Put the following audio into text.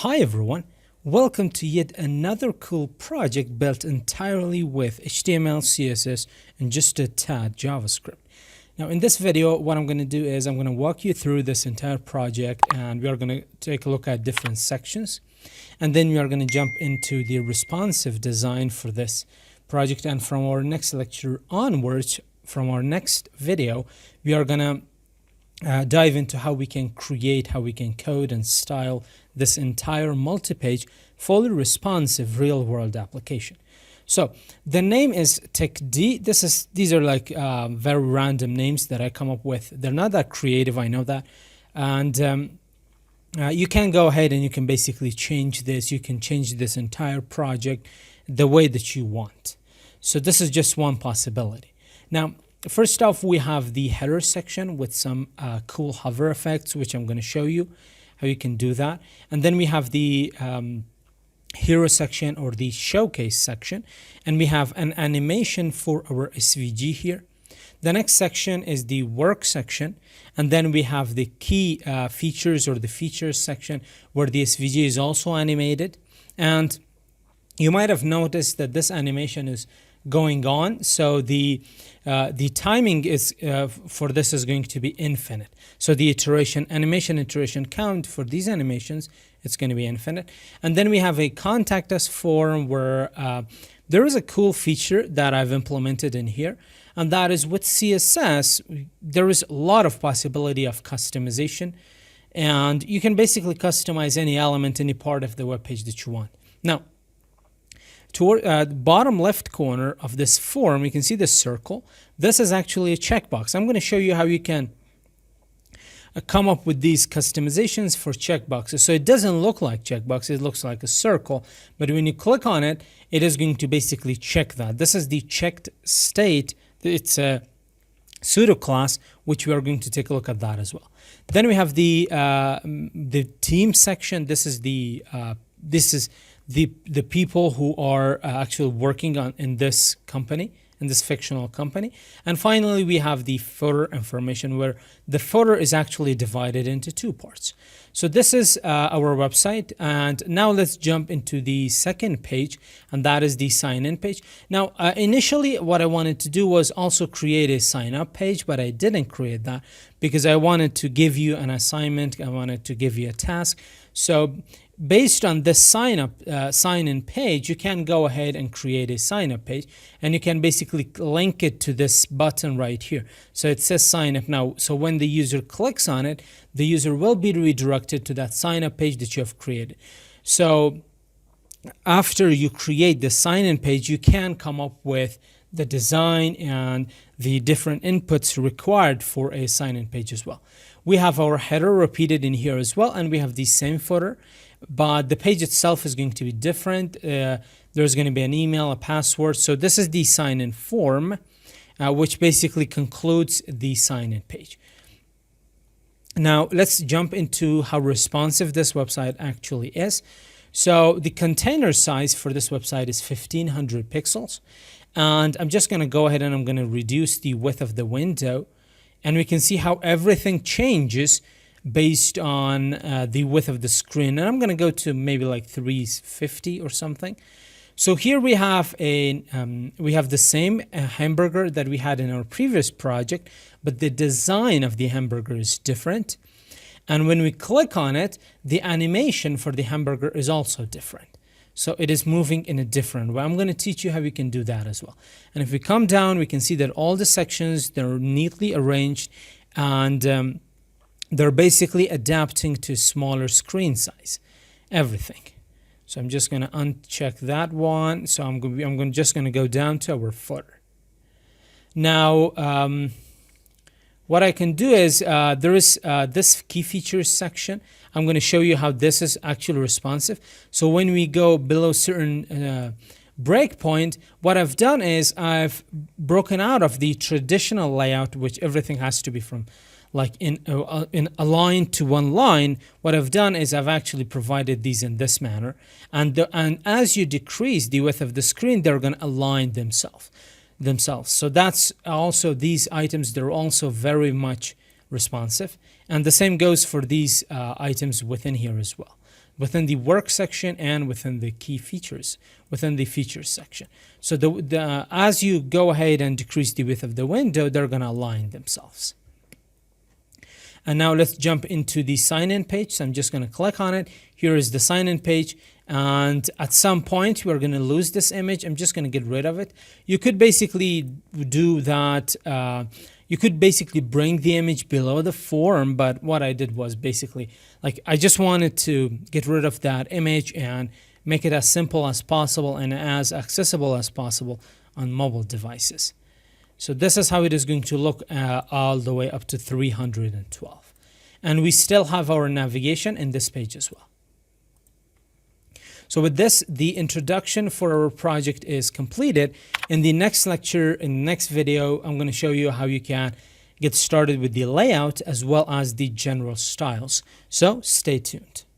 Hi everyone, welcome to yet another cool project built entirely with HTML, CSS, and just a tad JavaScript. Now in this video, what I'm going to do is I'm going to walk you through this entire project, and we are going to take a look at different sections, and then we are going to jump into the responsive design for this project. And from our next lecture onwards, from our next video, we are going to dive into how we can create, how we can code and style this entire multi-page, fully responsive real-world application. So the name is TechD. These are like very random names that I come up with. They're not that creative, I know that. And you can go ahead and you can basically change this. You can change this entire project the way that you want. So this is just one possibility. Now, first off, we have the header section with some cool hover effects, which I'm going to show you how you can do that. And then we have the hero section, or the showcase section, and we have an animation for our SVG here. The next section is the work section, and then we have the key features, or the features section, where the SVG is also animated. And you might have noticed that this animation is going on, so the timing is for this is going to be infinite. So the animation iteration count for these animations, it's going to be infinite. And then we have a contact us form, where there is a cool feature that I've implemented in here, and that is with CSS there is a lot of possibility of customization, and you can basically customize any element, any part of the web page that you want. Now, toward the bottom left corner of this form, you can see the circle. This is actually a checkbox. I'm going to show you how you can come up with these customizations for checkboxes. So it doesn't look like checkbox, it looks like a circle, but when you click on it, it is going to basically check that. This is the checked state. It's a pseudo class, which we are going to take a look at that as well. Then we have the team section. This is the people who are actually working in this company, in this fictional company. And finally, we have the footer information, where the footer is actually divided into two parts. So this is our website. And now let's jump into the second page, and that is the sign-in page. Now, initially, what I wanted to do was also create a sign-up page, but I didn't create that because I wanted to give you an assignment. I wanted to give you a task. So based on this sign-in page, you can go ahead and create a sign-up page, and you can basically link it to this button right here. So it says sign up now. So when the user clicks on it, the user will be redirected to that sign-up page that you have created. So after you create the sign-in page, you can come up with the design and the different inputs required for a sign-in page as well. We have our header repeated in here as well, and we have the same footer, but the page itself is going to be different. There's going to be an email, a password. So this is the sign-in form, which basically concludes the sign-in page. Now let's jump into how responsive this website actually is. So the container size for this website is 1500 pixels. And I'm just going to go ahead and I'm going to reduce the width of the window, and we can see how everything changes based on the width of the screen. And I'm going to go to maybe like 350 or something. So here we have the same hamburger that we had in our previous project, but the design of the hamburger is different. And when we click on it, the animation for the hamburger is also different. So it is moving in a different way. I'm going to teach you how you can do that as well. And if we come down, we can see that all the sections, they're neatly arranged, and they're basically adapting to smaller screen size, everything. So I'm just going to uncheck that one. So I'm just going to go down to our footer. Now, what I can do is there is this key features section. I'm going to show you how this is actually responsive. So when we go below certain breakpoint, what I've done is I've broken out of the traditional layout, which everything has to be from like in aligned to one line. What I've done is I've actually provided these in this manner, and as you decrease the width of the screen, they're going to align themselves. So that's also, these items, they're also very much responsive. And the same goes for these items within here as well. within the work section and within the key features, within the features section. So as you go ahead and decrease the width of the window, they're going to align themselves. And now let's jump into the sign-in page. So I'm just going to click on it. Here is the sign-in page. And at some point, we're going to lose this image. I'm just going to get rid of it. You could basically do that. You could basically bring the image below the form. But what I did was basically, like, I just wanted to get rid of that image and make it as simple as possible and as accessible as possible on mobile devices. So this is how it is going to look all the way up to 312. And we still have our navigation in this page as well. So with this, the introduction for our project is completed. In the next lecture, in the next video, I'm going to show you how you can get started with the layout as well as the general styles. So stay tuned.